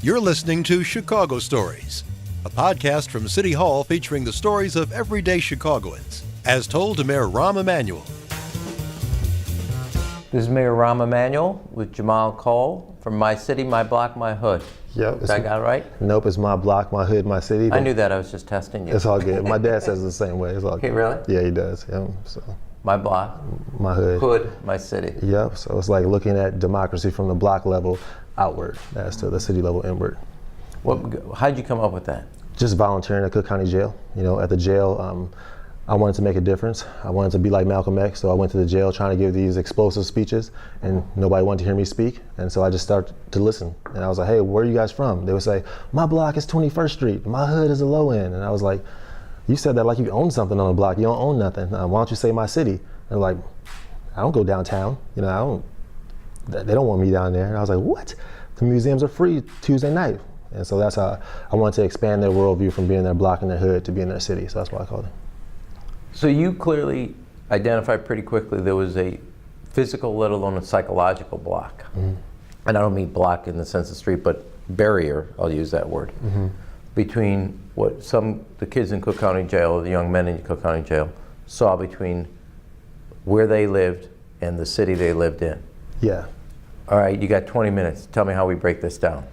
You're listening to Chicago Stories, a podcast from City Hall featuring the stories of everyday Chicagoans, as told to Mayor Emanuel. This is Mayor Emanuel with Jahmal Cole from My City, My Block, My Hood. Yep. That got it right? Nope, it's my block, my hood, my city. I knew that. I was just testing you. It's all good. My dad says it the same way. It's all good. Hey, really? Yeah, he does. Yeah, so My block, my hood. hood, my city. Yep. So it's like looking at democracy from the block level outward as to the city level inward. How'd you come up with that? Just volunteering at Cook County Jail. You know, at the jail, I wanted to make a difference. I wanted to be like Malcolm X, so I went to the jail trying to give these explosive speeches, and nobody wanted to hear me speak. And so I just started to listen. And I was like, hey, where are you guys from? They would say, my block is 21st Street. My hood is the low end. And I was like, you said that like you own something on the block. You don't own nothing. Why don't you say my city? And they're like, I don't go downtown. You know, they don't want me down there. And I was like, what? The museums are free Tuesday night. And so that's how I wanted to expand their worldview from being their block and their hood to being their city. So that's why I called it. So you clearly identified pretty quickly there was a physical, let alone a psychological block. Mm-hmm. And I don't mean block in the sense of street, but barrier, I'll use that word, mm-hmm. between what the kids in Cook County Jail, or the young men in Cook County Jail, saw between where they lived and the city they lived in. Yeah. All right, you got 20 minutes. Tell me how we break this down.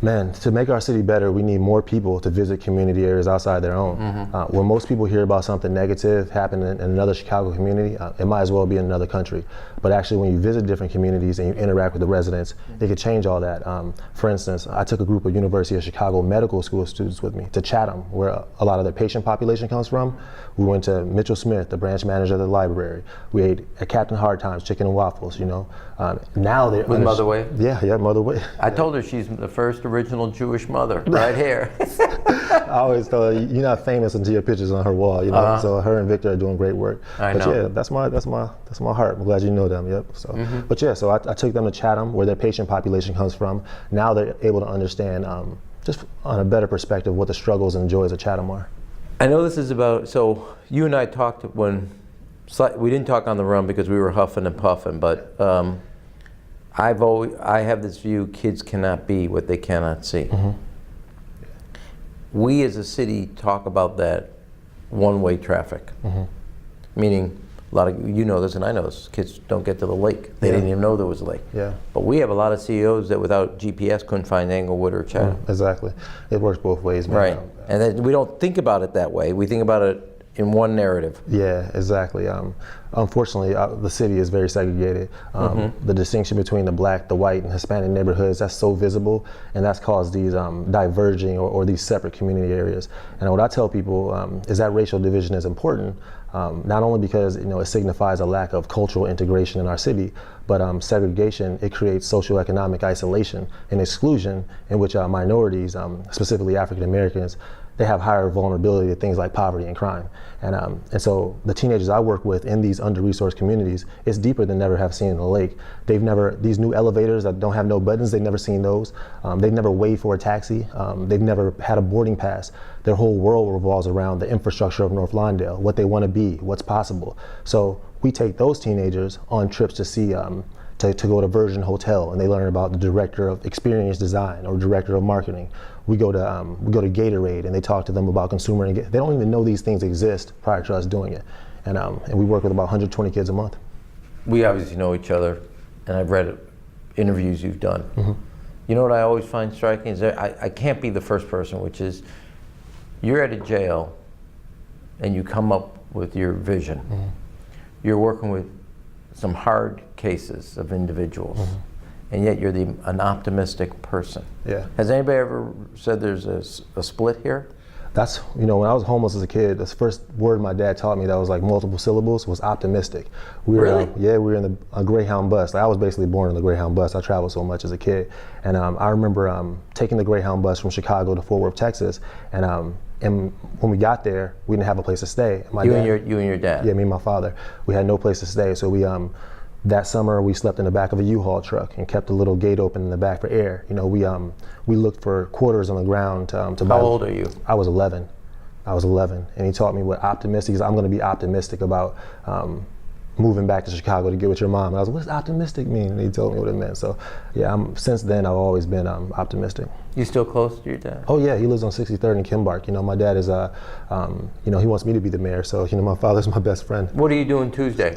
Man, to make our city better, we need more people to visit community areas outside their own. Mm-hmm. When most people hear about something negative happening in another Chicago community, it might as well be in another country. But actually, when you visit different communities and you interact with the residents, it could change all that. For instance, I took a group of University of Chicago medical school students with me to Chatham, where a lot of their patient population comes from. We went to Mitchell Smith, the branch manager of the library. We ate at Captain Hard Times chicken and waffles, you know. Now they're with Mother Way? Yeah, Mother Way. I told her she's the first original Jewish mother, right here. I always tell her, you're not famous until your picture's on her wall, you know. Uh-huh. So her and Victor are doing great work. I know. Yeah, that's my heart. I'm glad you know them. Yep. So, mm-hmm. But yeah, so I took them to Chatham, where their patient population comes from. Now they're able to understand, just on a better perspective, what the struggles and joys of Chatham are. I know this is about. So you and I talked when we didn't talk on the run because we were huffing and puffing, but. I have this view: kids cannot be what they cannot see. Mm-hmm. We as a city talk about that one-way traffic, mm-hmm. meaning a lot of you know this and I know this. Kids don't get to the lake; they didn't even know there was a lake. Yeah. But we have a lot of CEOs that without GPS couldn't find Englewood or Chatham. Exactly, it works both ways, man. Right, and then we don't think about it that way. We think about it in one narrative. Yeah, exactly. Unfortunately, the city is very segregated. Mm-hmm. The distinction between the black, the white, and Hispanic neighborhoods, that's so visible, and that's caused these diverging or these separate community areas. And what I tell people is that racial division is important, not only because it signifies a lack of cultural integration in our city, but segregation, it creates socioeconomic isolation and exclusion in which minorities, specifically African Americans, they have higher vulnerability to things like poverty and crime. And so the teenagers I work with in these under-resourced communities, it's deeper than never have seen in the lake. These new elevators that don't have no buttons, they've never seen those. They've never waited for a taxi. They've never had a boarding pass. Their whole world revolves around the infrastructure of North Lawndale, what they want to be, what's possible. So we take those teenagers on trips to see to go to Virgin Hotel, and they learn about the director of experience design or director of marketing. We go to Gatorade, and they talk to them about consumer. They don't even know these things exist prior to us doing it, and we work with about 120 kids a month. We obviously know each other, and I've read interviews you've done. Mm-hmm. You know what I always find striking is that I can't be the first person, which is you're at a jail, and you come up with your vision. Mm-hmm. You're working with some hard cases of individuals, mm-hmm. and yet you're an optimistic person. Yeah. Has anybody ever said there's a split here? That's, when I was homeless as a kid, the first word my dad taught me that was like multiple syllables was optimistic. We were in a Greyhound bus. I was basically born in the Greyhound bus. I traveled so much as a kid. And I remember taking the Greyhound bus from Chicago to Fort Worth, Texas. And when we got there, we didn't have a place to stay. You and your dad? Yeah, me and my father. We had no place to stay. So that summer we slept in the back of a U-Haul truck and kept a little gate open in the back for air. We looked for quarters on the ground to buy. How old are you? I was 11. And he taught me what optimistic is. I'm going to be optimistic about moving back to Chicago to get with your mom. And I was like, what's optimistic mean? And he told me what it meant. So yeah, since then I've always been optimistic. You still close to your dad? Oh yeah, he lives on 63rd and Kimbark. You know, my dad is, you know, he wants me to be the mayor. So, you know, my father's my best friend. What are you doing Tuesday?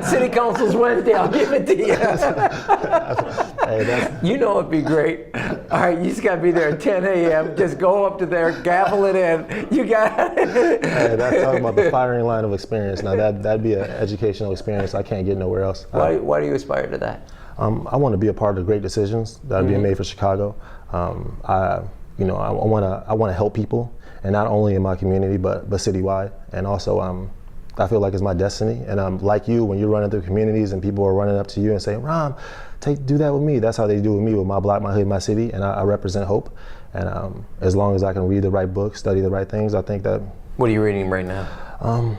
City Council's Wednesday, I'll give it to you. Hey, you know it'd be great. All right, you just gotta be there at 10 a.m. Just go up to there, gavel it in. You got it. Hey, that's talking about the firing line of experience. Now that'd be an educational experience I can't get nowhere else. Why do you aspire to that? I want to be a part of the great decisions that are being made for Chicago. I want to help people, and not only in my community but citywide. And also, I feel like it's my destiny. And like you, when you're running through communities and people are running up to you and saying, "Rom, do that with me." That's how they do with me, with my block, my hood, my city. And I represent hope. And as long as I can read the right books, study the right things, I think that. What are you reading right now?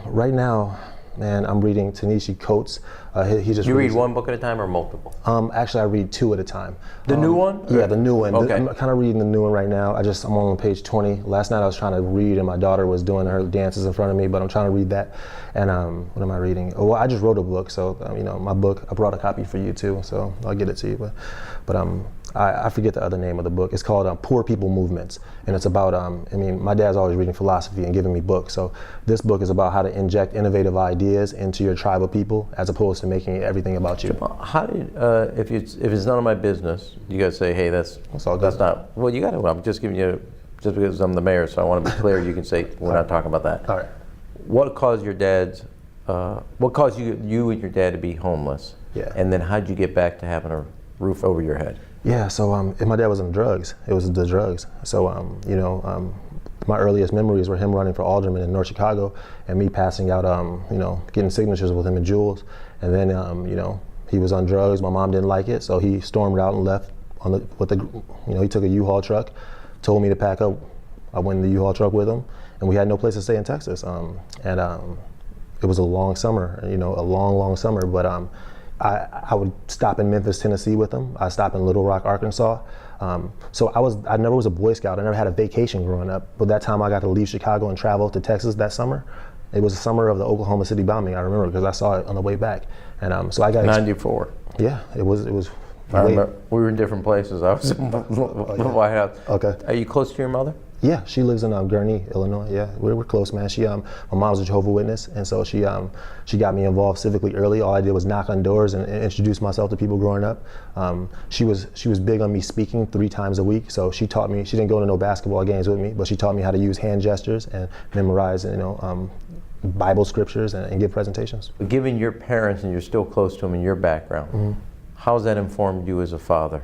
Right now, man, I'm reading Ta-Nehisi Coates. He just. You read one book at a time or multiple? Actually, I read 2 at a time. The new one? Yeah, the new one. Okay. I'm kind of reading the new one right now. I'm on page 20. Last night I was trying to read, and my daughter was doing her dances in front of me, but I'm trying to read that. And what am I reading? Oh, well, I just wrote a book, so you know, my book. I brought a copy for you too, so I'll get it to you. But I forget the other name of the book. It's called Poor People Movements, and it's about, my dad's always reading philosophy and giving me books, so this book is about how to inject innovative ideas into your tribe of people, as opposed to making everything about you. How did, if it's none of my business, you gotta say, hey, that's all good. That's not, well, you gotta, I'm just giving you, just because I'm the mayor, so I wanna be clear, you can say, we're not talking about that. All right. What caused your dad's, what caused you and your dad to be homeless? Yeah. And then how'd you get back to having a roof over your head? Yeah, so and my dad was on drugs. It was the drugs. So my earliest memories were him running for alderman in North Chicago, and me passing out, getting signatures with him at Jules. And then, he was on drugs. My mom didn't like it, so he stormed out and left he took a U-Haul truck, told me to pack up. I went in the U-Haul truck with him, and we had no place to stay in Texas. It was a long summer, a long summer, but I would stop in Memphis, Tennessee with them. I stopped in Little Rock, Arkansas. So I never was a Boy Scout. I never had a vacation growing up. But that time I got to leave Chicago and travel to Texas that summer. It was the summer of the Oklahoma City bombing, I remember, because I saw it on the way back. And so I got 94. Yeah, it was. I remember, we were in different places. I was in the White House. Okay. Are you close to your mother? Yeah, she lives in Gurnee, Illinois. Yeah, we're close, man. My mom's a Jehovah's Witness, and so she got me involved civically early. All I did was knock on doors and introduce myself to people growing up. She was big on me speaking 3 times a week, so she taught me. She didn't go to no basketball games with me, but she taught me how to use hand gestures and memorize, Bible scriptures and give presentations. Given your parents, and you're still close to them in your background, how's that informed you as a father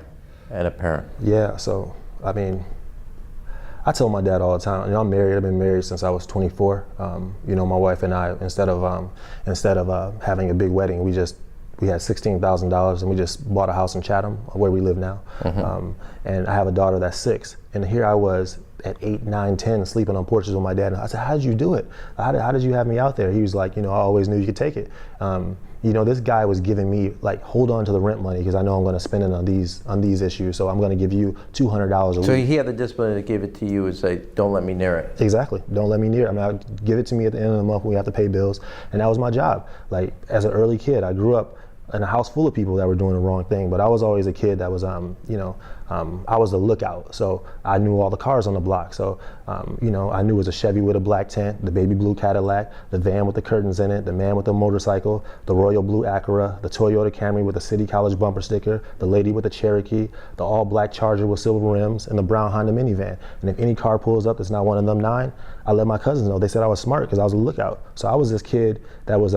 and a parent? Yeah, so I tell my dad all the time. I'm married. I've been married since I was 24. My wife and I, instead of having a big wedding, we had $16,000 and we just bought a house in Chatham, where we live now. And I have a daughter that's 6. And here I was at 8, 9, 10, sleeping on porches with my dad. And I said, "How did you do it? How did you have me out there?" He was like, "I always knew you could take it." This guy was giving me, like, hold on to the rent money, because I know I'm going to spend it on these issues. So I'm going to give you $200 a week. So he had the discipline to give it to you and say, "Don't let me near it." Exactly. Don't let me near it. I'll give it to me at the end of the month when we have to pay bills. And that was my job. Like, as an early kid, I grew up in a house full of people that were doing the wrong thing, but I was always a kid that was, I was the lookout. So I knew all the cars on the block. So, I knew it was a Chevy with a black tent, the baby blue Cadillac, the van with the curtains in it, the man with the motorcycle, the royal blue Acura, the Toyota Camry with the City College bumper sticker, the lady with the Cherokee, the all black Charger with silver rims, and the brown Honda minivan. And if any car pulls up that's not one of them 9, I let my cousins know. They said I was smart because I was a lookout. So I was this kid that was,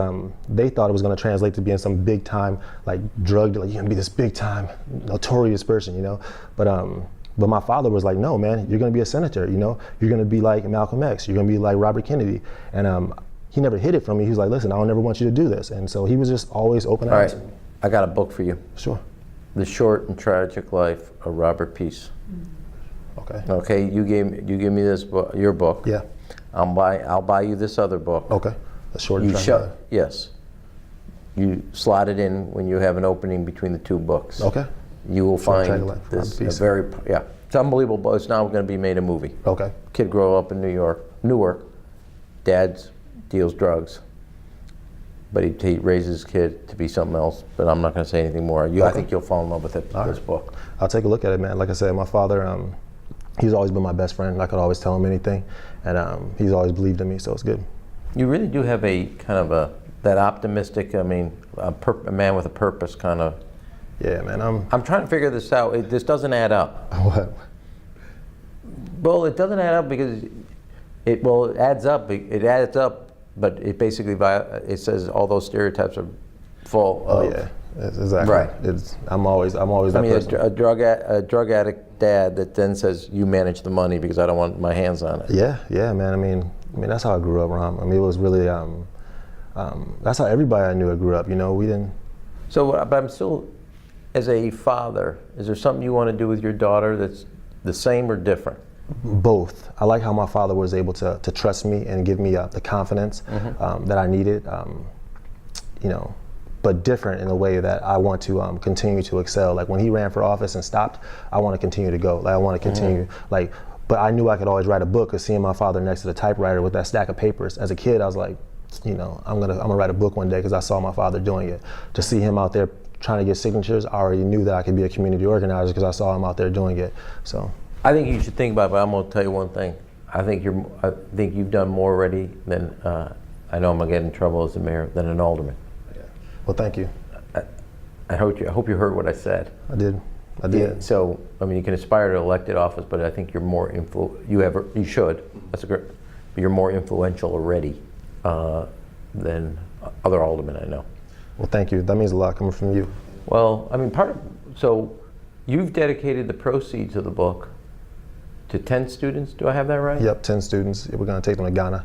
they thought it was going to translate to being some big time, like, drug dealer. You're going to be this big time, notorious person, But my father was like, "No, man, you're going to be a senator, You're going to be like Malcolm X. You're going to be like Robert Kennedy." And he never hid it from me. He was like, "Listen, I don't ever want you to do this." And so he was just always open. All right, I got a book for you. Sure. The Short and Tragic Life of Robert Peace. Okay. Okay, you give me this book, your book. Yeah. I'll buy you this other book. Okay. The Short and Tragic Life. Yes. You slot it in when you have an opening between the 2 books. Okay. You will Short find and Tragic Life, this Robert Peace. it's unbelievable. It's now going to be made a movie. Okay. Kid grow up in Newark. Dad deals drugs. but he raised his kid to be something else. But I'm not going to say anything more. I think you'll fall in love with it. This book. I'll take a look at it, man. Like I said, my father, he's always been my best friend. I could always tell him anything, and he's always believed in me, so it's good. You really do have a kind of that optimistic. I mean, a man with a purpose kind of. Yeah, man. I'm trying to figure this out. This doesn't add up. What? Well, it doesn't add up because it adds up. It adds up, but it basically it says all those stereotypes are full of. Oh yeah, exactly. Right. I'm always that person. A drug addict dad that then says you manage the money because I don't want my hands on it. Yeah, man. I mean that's how I grew up, Ram. I mean, it was really that's how everybody I knew grew up. You know, we didn't. So, but I'm still, as a father, is there something you want to do with your daughter that's the same or different? Both. I like how my father was able to trust me and give me the confidence that I needed. You know, but different in a way that I want to continue to excel. Like when he ran for office and stopped, I want to continue to go. Like I want to continue. Like, but I knew I could always write a book. Cause seeing my father next to the typewriter with that stack of papers as a kid, I was like, you know, I'm gonna write a book one day because I saw my father doing it. To see him out there trying to get signatures, I already knew that I could be a community organizer because I saw him out there doing it. So. I think you should think about it, but I'm going to tell you one thing. I think you've done more already than, I know I'm going to get in trouble as a mayor, than an alderman. Yeah. Well, thank you. I hope you heard what I said. I did. Yeah, so, I mean, you can aspire to elected office, but I think you're more you should, that's a great, but you're more influential already than other aldermen I know. Well, thank you. That means a lot coming from you. Well, I mean, so you've dedicated the proceeds of the book to 10 students, do I have that right? Yep, 10 students. We're going to take them to Ghana.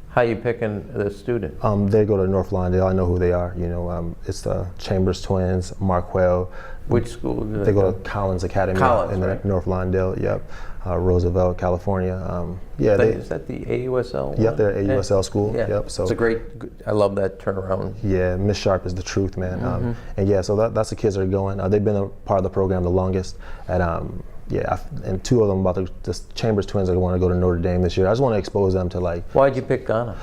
How are you picking the student? They go to North Lawndale. I know who they are. You know, it's the Chambers twins, Marquell. Which school do they go to Collins Academy in right? North Lawndale. Yep, Roosevelt, California. Is that the AUSL? Yep, they're at AUSL school. Yeah. Yep. So it's I love that turnaround. Yeah, Miss Sharp is the truth, man. And yeah, so that's the kids that are going. They've been a part of the program the longest. And two of them, the Chambers twins, are going to go to Notre Dame this year. I just want to expose them to like. Why'd you pick Ghana?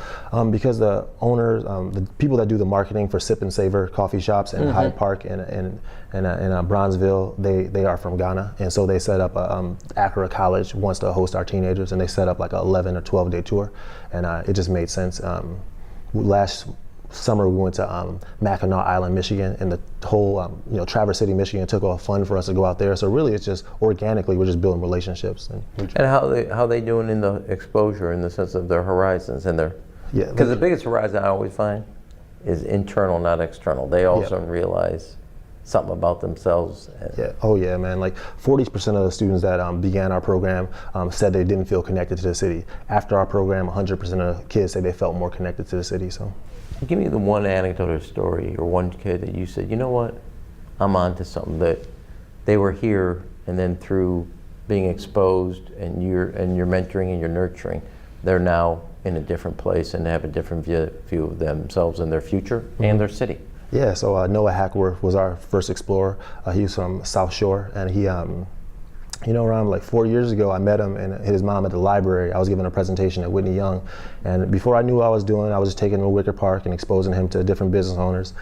Because the owners, the people that do the marketing for Sip and Savor coffee shops in Hyde Park and Bronzeville, they are from Ghana, and so they set up Accra College wants to host our teenagers, and they set up like an 11 or 12-day tour, and it just made sense. Last summer we went to Mackinac Island, Michigan, and the whole Traverse City, Michigan took a fund for us to go out there. So really it's just organically we're just building relationships. And how they doing in the exposure in the sense of their horizons and their, because the biggest horizon I always find is internal, not external. They also realize something about themselves. Oh yeah, man. Like 40% of the students that began our program said they didn't feel connected to the city. After our program, 100% of the kids say they felt more connected to the city. So. Give me the one anecdote or story or one kid that you said, you know what, I'm onto something, that they were here and then through being exposed and your mentoring and your nurturing, they're now in a different place and have a different view of themselves and their future and their city. Yeah, so Noah Hackworth was our first explorer. He was from South Shore, and he around like 4 years ago, I met him and his mom at the library. I was giving a presentation at Whitney Young, and before I knew what I was doing, I was just taking him to Wicker Park and exposing him to different business owners.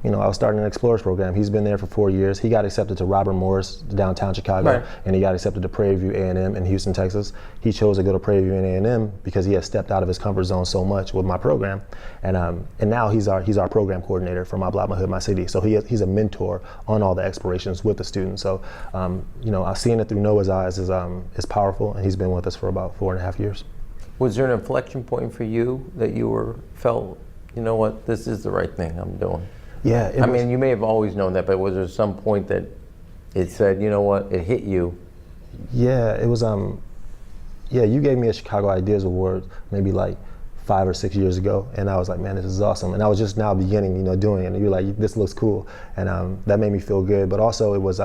I was starting an Explorers program. He's been there for 4 years. He got accepted to Robert Morris, downtown Chicago, and he got accepted to Prairie View A&M in Houston, Texas. He chose to go to Prairie View and A&M because he had stepped out of his comfort zone so much with my program, and now he's our program coordinator for My Block, My Hood, My City. So he's a mentor on all the explorations with the students. So I've seen it through Noah's eyes is powerful, and he's been with us for about 4.5 years. Was there an inflection point for you that you felt, you know what, this is the right thing I'm doing? Yeah. I mean, you may have always known that, but was there some point that it said, you know what, it hit you? Yeah, it was, you gave me a Chicago Ideas Award maybe like 5 or 6 years ago, and I was like, man, this is awesome. And I was just now beginning, doing it, and you're like, this looks cool. And that made me feel good. But also it was,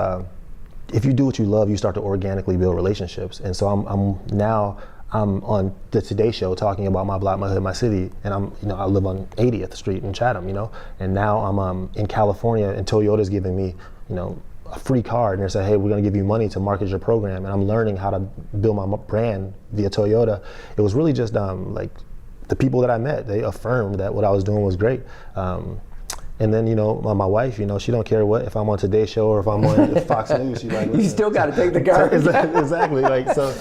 if you do what you love, you start to organically build relationships. And so I'm on the Today Show talking about My Block, My Hood, My City, and I live on 80th Street in Chatham, and now I'm in California, and Toyota's giving me, a free card, and they're saying, hey, we're gonna give you money to market your program, and I'm learning how to build my brand via Toyota. It was really just the people that I met, they affirmed that what I was doing was great. And then, you know, my wife, you know, she don't care what, if I'm on Today Show or if I'm on Fox News, she's like, you still got to take the garbage. Exactly. Like, so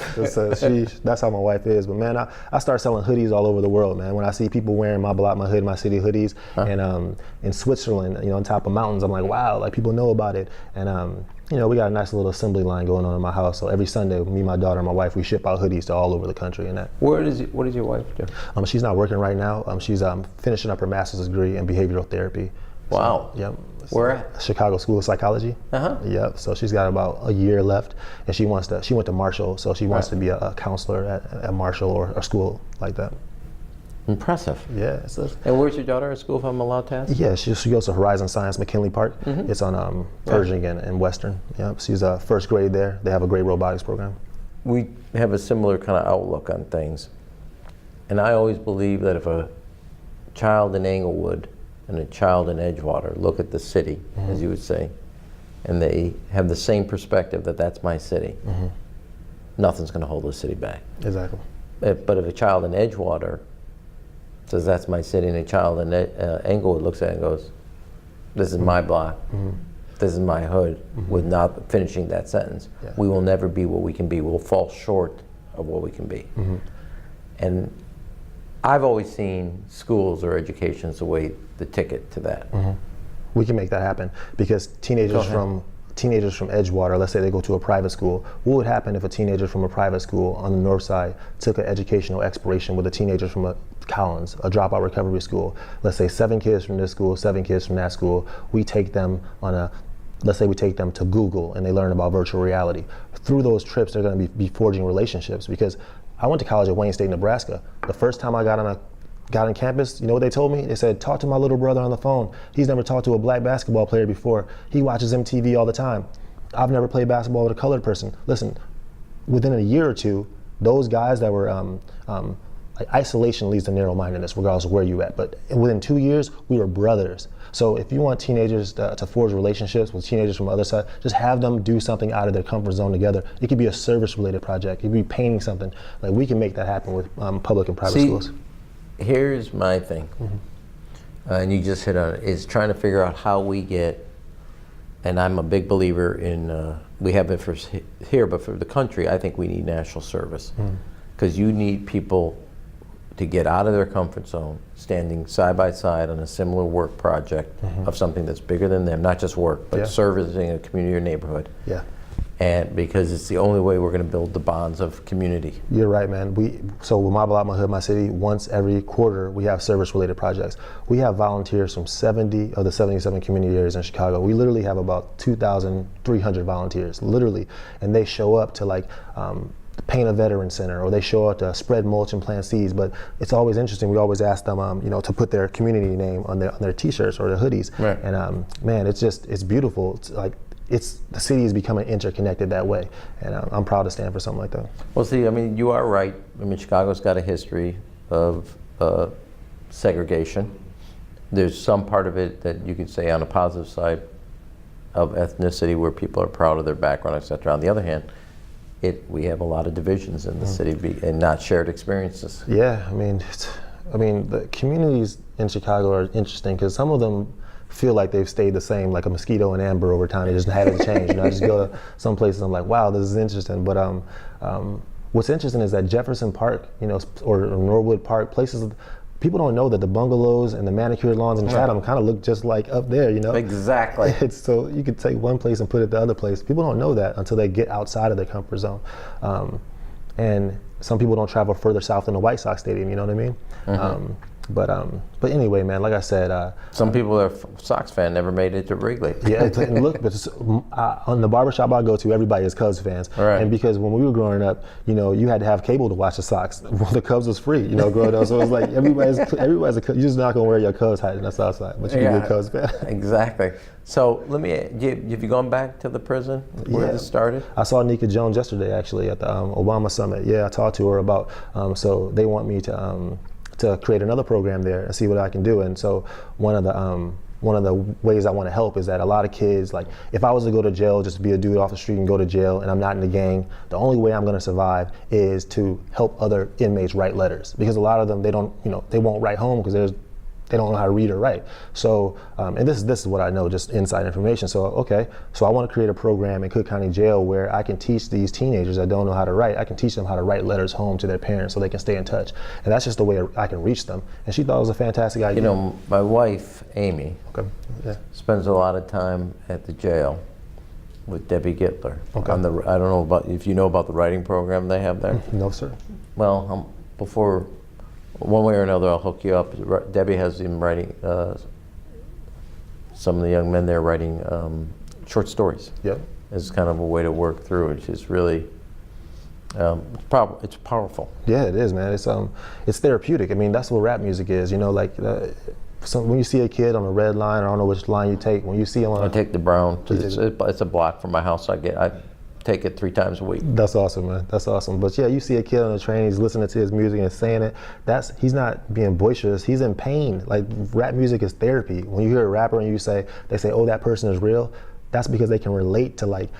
that's how my wife is. But man, I start selling hoodies all over the world, man. When I see people wearing my block, my hood, my city hoodies, and in Switzerland, you know, on top of mountains, I'm like, wow, like people know about it. And you know, we got a nice little assembly line going on in my house. So every Sunday, me, my daughter, and my wife, we ship out hoodies to all over the country. And that. What does your wife do? She's not working right now. She's finishing up her master's degree in behavioral therapy. Wow. So, yep. Where at? Chicago School of Psychology. Yep. So she's got about a year left, and she went to Marshall, so she wants to be a counselor at Marshall or a school like that. Impressive. Yeah. And where's your daughter at school, if I'm allowed to ask? Yeah, she goes to Horizon Science McKinley Park. It's on Pershing and Western. Yep. She's first grade there. They have a great robotics program. We have a similar kind of outlook on things, and I always believe that if a child in Englewood and a child in Edgewater look at the city, as you would say, and they have the same perspective that that's my city, nothing's going to hold the city back. Exactly. But if a child in Edgewater says that's my city, and a child in Englewood looks at it and goes, this is my block, this is my hood, with not finishing that sentence, we will never be what we can be. We'll fall short of what we can be. And I've always seen schools or education as the ticket to that. We can make that happen, because teenagers from Edgewater, let's say they go to a private school, what would happen if a teenager from a private school on the north side took an educational exploration with a teenager from a Collins, a dropout recovery school? Let's say 7 kids from this school, 7 kids from that school. We take them let's say we take them to Google and they learn about virtual reality. Through those trips, they're going to be forging relationships, because I went to college at Wayne State, Nebraska. The first time I got on campus, you know what they told me? They said, talk to my little brother on the phone. He's never talked to a black basketball player before. He watches MTV all the time. I've never played basketball with a colored person. Listen, within a year or two, those guys that were, like, isolation leads to narrow-mindedness, regardless of where you at. But within 2 years, we were brothers. So if you want teenagers to forge relationships with teenagers from the other side, just have them do something out of their comfort zone together. It could be a service-related project. It could be painting something. Like, we can make that happen with public and private schools. Here's my thing, and you just hit on it, is trying to figure out how we get, and I'm a big believer in, we have it for here, but for the country, I think we need national service. Because you need people to get out of their comfort zone, standing side by side on a similar work project of something that's bigger than them, not just work, but servicing a community or neighborhood. And because it's the only way we're going to build the bonds of community. You're right, man. So with My Block, My Hood, My City, once every quarter, we have service-related projects. We have volunteers from 70 of the 77 community areas in Chicago. We literally have about 2,300 volunteers, literally. And they show up to, like, paint a veteran center, or they show up to spread mulch and plant seeds. But it's always interesting. We always ask them, you know, to put their community name on their T-shirts or their hoodies. And man, it's beautiful. It's like, the city is becoming interconnected that way, and I'm proud to stand for something like that. Well, see, I mean, you are right. I mean, Chicago's got a history of segregation. There's some part of it that you could say on a positive side of ethnicity, where people are proud of their background, etc. On the other hand, we have a lot of divisions in the city and not shared experiences. Yeah, I mean, the communities in Chicago are interesting, because some of them feel like they've stayed the same, like a mosquito and amber over time. They just haven't changed. You know, I just go to some places, I'm like, wow, this is interesting. But what's interesting is that Jefferson Park, you know, or Norwood Park, places, people don't know that the bungalows and the manicured lawns in Chatham kind of look just like up there, you know? Exactly. So you could take one place and put it the other place. People don't know that until they get outside of their comfort zone. And some people don't travel further south than the White Sox Stadium, you know what I mean? But anyway, man, like I said, some people that are Sox fan never made it to Wrigley. Yeah, and look, but on the barbershop I go to, everybody is Cubs fans. Right. And because when we were growing up, you know, you had to have cable to watch the Sox. Well, the Cubs was free, you know, growing up. So it was like everybody's a Cubs. You're just not gonna wear your Cubs hat in the South Side, but you can be a Cubs fan. Exactly. So have you gone back to the prison where this started? I saw Nika Jones yesterday, actually, at the Obama Summit. Yeah, I talked to her about. So they want me to create another program there and see what I can do. And so one of one of the ways I want to help is that a lot of kids, like if I was to go to jail, just to be a dude off the street and go to jail and I'm not in the gang, the only way I'm going to survive is to help other inmates write letters, because a lot of them, they don't, they won't write home because they don't know how to read or write. So, and this is what I know, just inside information. So, okay, so I want to create a program in Cook County Jail where I can teach these teenagers that don't know how to write, I can teach them how to write letters home to their parents so they can stay in touch. And that's just the way I can reach them. And she thought it was a fantastic idea. My wife, Amy, Yeah. spends a lot of time at the jail with Debbie Gittler. Okay. I don't know if you know about the writing program they have there. No, sir. Well, before, one way or another, I'll hook you up. Debbie has him writing, some of the young men there writing short stories. Yep. As kind of a way to work through it. It's really, it's powerful. Yeah, it is, man. It's therapeutic. I mean, that's what rap music is. So when you see a kid on a red line, I don't know which line you take. When you see him on, I take the Brown. It's a block from my house. I take it 3 times a week. That's awesome, man. That's awesome. But yeah, you see a kid on the train, he's listening to his music and saying it. He's not being boisterous. He's in pain. Like, rap music is therapy. When you hear a rapper and they say, oh, that person is real, that's because they can relate to like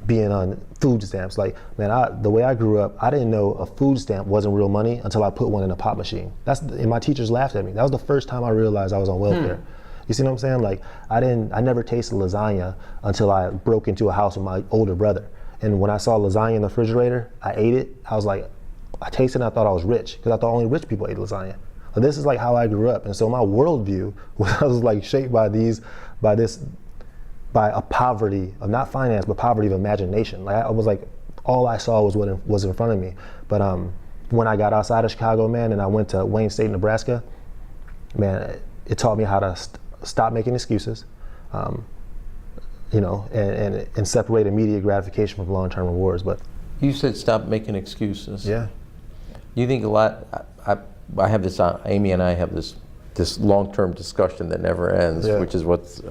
being on food stamps. Like, man, the way I grew up, I didn't know a food stamp wasn't real money until I put one in a pop machine. And my teachers laughed at me. That was the first time I realized I was on welfare. You see what I'm saying? Like, I never tasted lasagna until I broke into a house with my older brother. And when I saw lasagna in the refrigerator, I ate it. I was like, I tasted it and I thought I was rich, because I thought only rich people ate lasagna. But this is like how I grew up. And so my worldview was like shaped by a poverty of not finance, but poverty of imagination. Like, I was like, all I saw was what was in front of me. But when I got outside of Chicago, man, and I went to Wayne State, Nebraska, man, it taught me how to stop making excuses, and separate immediate gratification from long-term rewards. But you said stop making excuses. Yeah. You think a lot. I have this. Amy and I have this long-term discussion that never ends, Yeah. which is what's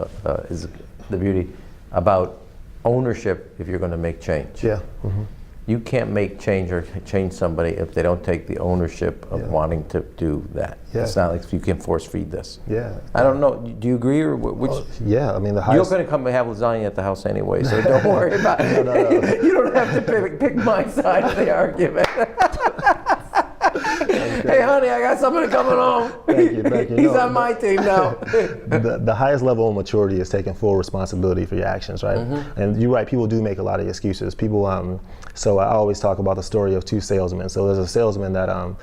is the beauty about ownership. If you're going to make change, yeah. Mm-hmm. You can't make change or change somebody if they don't take the ownership of wanting to do that. Yeah. It's not like you can force feed this. Yeah. I don't know. Do you agree, or which? Yeah, I mean, the You're highest. going to come and have lasagna at the house anyway, so don't worry about it. No. You don't have to pick my side of the argument. Hey, honey, I got somebody coming home. Thank you. He's on my team now. The highest level of maturity is taking full responsibility for your actions, right? Mm-hmm. And you're right, people do make a lot of excuses. People, so I always talk about the story of 2 salesmen. So there's a salesman that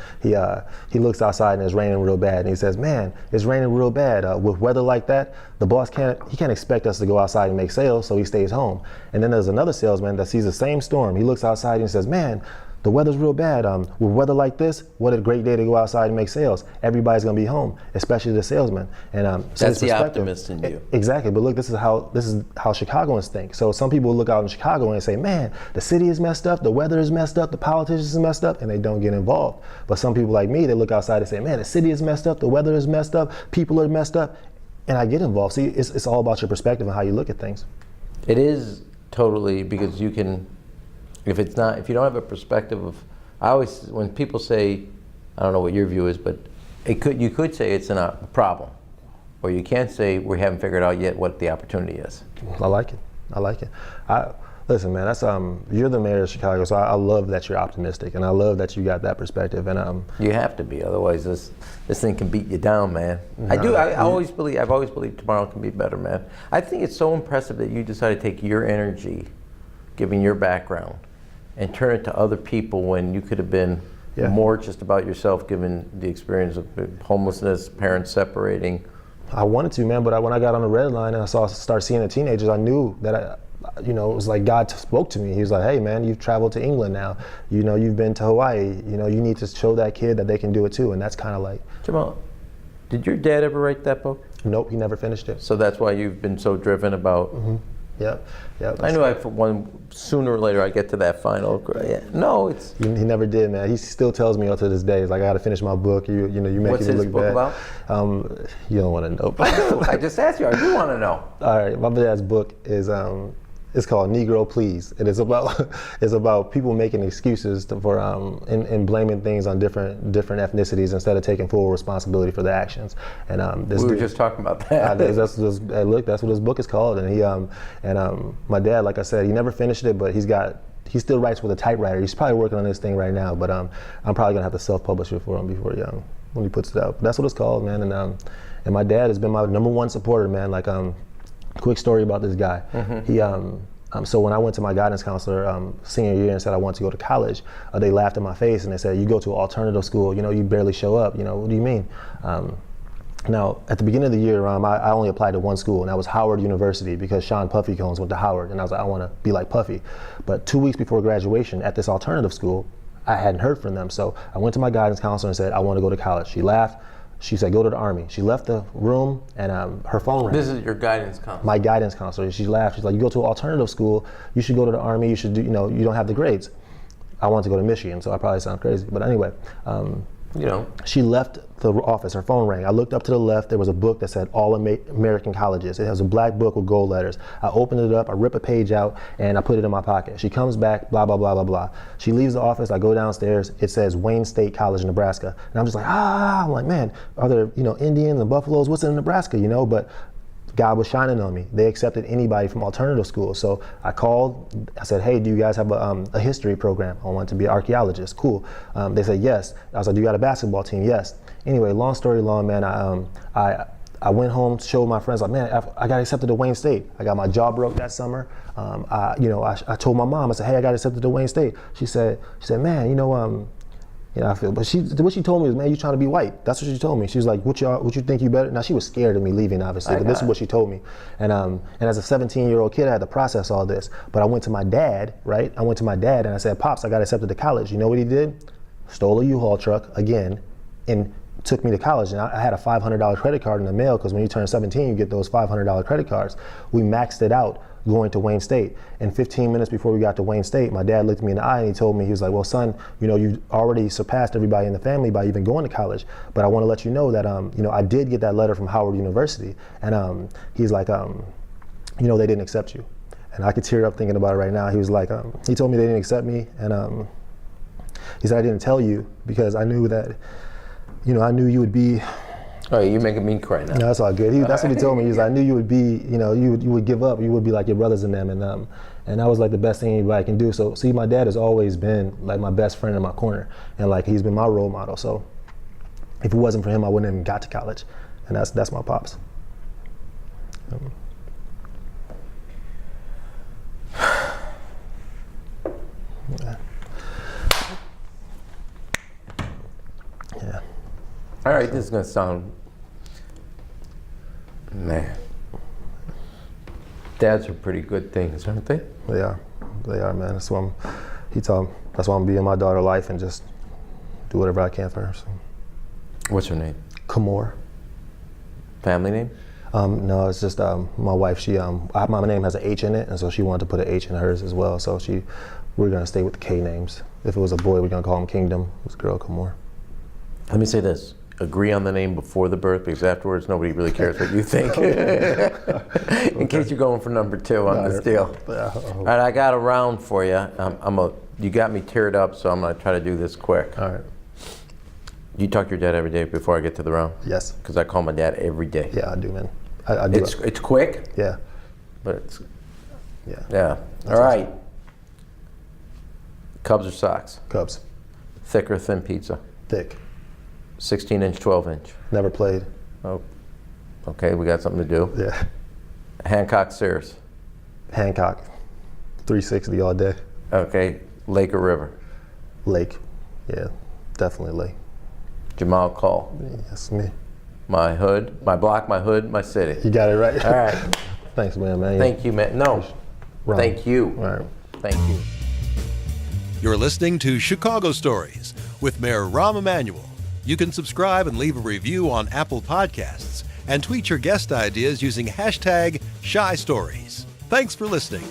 he looks outside and it's raining real bad, and he says, man, it's raining real bad. With weather like that, the boss can't expect us to go outside and make sales, so he stays home. And then there's another salesman that sees the same storm. He looks outside and says, man, the weather's real bad. With weather like this, what a great day to go outside and make sales. Everybody's gonna be home, especially the salesman. And so that's the optimist in you. Exactly. But look, this is how Chicagoans think. So some people look out in Chicago and say, man, the city is messed up, the weather is messed up, the politicians is messed up, and they don't get involved. But some people like me, they look outside and say, man, the city is messed up, the weather is messed up, people are messed up, and I get involved. See, it's all about your perspective and how you look at things. It is totally, because you can. If you don't have a perspective of, when people say, I don't know what your view is, but you could say it's a problem, or you can't say we haven't figured out yet what the opportunity is. I like it. Listen, man, that's you're the mayor of Chicago, so I love that you're optimistic, and I love that you got that perspective. And you have to be, otherwise this thing can beat you down, man. I've always believed tomorrow can be better, man. I think it's so impressive that you decided to take your energy, given your background, and turn it to other people when you could have been more just about yourself, given the experience of homelessness, parents separating. I wanted to, man, but when I got on the red line and I start seeing the teenagers, I knew that it was like God spoke to me. He was like, hey, man, you've traveled to England now. You've been to Hawaii. You need to show that kid that they can do it too. And that's kind of like. Jahmal, did your dad ever write that book? Nope, he never finished it. So that's why you've been so driven about. Mm-hmm. Yep. I knew sooner or later I get to that final. No, it's. He never did, man. He still tells me to this day, it's like, I got to finish my book. You make What's it look his book bad. About? You don't want to know. I do. I just asked you. I do want to know. All right, my dad's book is It's called Negro Please. It is about it's about people making excuses for and blaming things on different ethnicities instead of taking full responsibility for their actions. And we were just talking about that. That's what his book is called. And my dad, like I said, he never finished it, but he still writes with a typewriter. He's probably working on this thing right now, but I'm probably gonna have to self-publish it for him before when he puts it out. But that's what it's called, man. And my dad has been my #1 supporter, man. Like quick story about this guy. He so when I went to my guidance counselor senior year and said I wanted to go to college, they laughed in my face and they said, "You go to an alternative school, you barely show up. What do you mean?" Now, at the beginning of the year, I only applied to one school, and that was Howard University, because Sean Puffy Combs went to Howard, and I was like, I want to be like Puffy. But 2 weeks before graduation at this alternative school, I hadn't heard from them. So I went to my guidance counselor and said, I want to go to college. She laughed. She said, go to the Army. She left the room, and her phone rang. This is your guidance counselor? My guidance counselor. She laughed. She's like, you go to an alternative school, you should go to the Army, you should do, you don't have the grades. I wanted to go to Michigan, so I probably sound crazy. But anyway, she left the office, her phone rang. I looked up to the left, there was a book that said All American Colleges. It has a black book with gold letters. I opened it up, I rip a page out, and I put it in my pocket. She comes back, blah, blah, blah, blah, blah. She leaves the office, I go downstairs, it says Wayne State College, Nebraska. And I'm just like, I'm like, man, are there, Indians and Buffaloes, what's in Nebraska, But God was shining on me. They accepted anybody from alternative schools. So I called, I said, hey, do you guys have a history program? I want to be an archaeologist. Cool. They said, yes. I was like, do you got a basketball team? Yes. Anyway, long story long, man, I went home, showed my friends, like, man, I got accepted to Wayne State. I got my jaw broke that summer. I told my mom, I said, hey, I got accepted to Wayne State. She said, man, I feel, but what she told me was, man, you trying to be white. That's what she told me. She was like, what you think you better? Now, she was scared of me leaving, obviously, but this is what she told me. And as a 17-year-old kid, I had to process all this. But I went to my dad, right? I went to my dad and I said, Pops, I got accepted to college. You know what he did? Stole a U-Haul truck again and took me to college. And I had a $500 credit card in the mail, because when you turn 17, you get those $500 credit cards. We maxed it out going to Wayne State. And 15 minutes before we got to Wayne State, my dad looked me in the eye and he told me, he was like, well, son, you already surpassed everybody in the family by even going to college. But I want to let you know that, I did get that letter from Howard University. And he's like, they didn't accept you. And I could tear up thinking about it right now. He was like, he told me they didn't accept me. And he said, I didn't tell you because I knew that, I knew you would be. Oh, you're making me cry now. No, that's all good. That's what he told me. He's like, I knew you would be, you would give up. You would be like your brothers in them. And that was like the best thing anybody can do. So see, my dad has always been like my best friend in my corner. And like, he's been my role model. So if it wasn't for him, I wouldn't have even got to college. And that's my pops. Yeah. All right, this is gonna sound, man. Dads are pretty good things, aren't they? They are, man. That's why that's why I'm being my daughter life and just do whatever I can for her. So. What's her name? Kamor. Family name? No, it's just my wife. My name has an H in it, and so she wanted to put an H in hers as well. So we're gonna stay with the K names. If it was a boy, we're gonna call him Kingdom. If it was a girl, Kamor. Let me say this. Agree on the name before the birth, because afterwards nobody really cares what you think. In case you're going for number 2 on this deal. All right, I got a round for you. You got me teared up, so I'm gonna try to do this quick. All right. You talk to your dad every day before I get to the round? Yes. Because I call my dad every day. Yeah, I do, man. I do. It's quick. Yeah. But it's. Yeah. Yeah. All right. Awesome. Cubs or Sox? Cubs. Thick or thin pizza? Thick. 16-inch, 12-inch? Never played. Oh, okay, we got something to do. Yeah. Hancock, Sears? Hancock. 360 all day. Okay, lake or river? Lake. Yeah, definitely lake. Jahmal Cole? Yeah, that's me. My hood, my block, my hood, my city. You got it right. All right. Thanks, man. Thank you, man. No, Wrong. Thank you. All right. Thank you. You're listening to Chicago Stories with Mayor Emanuel. You can subscribe and leave a review on Apple Podcasts and tweet your guest ideas using #ShyStories. Thanks for listening.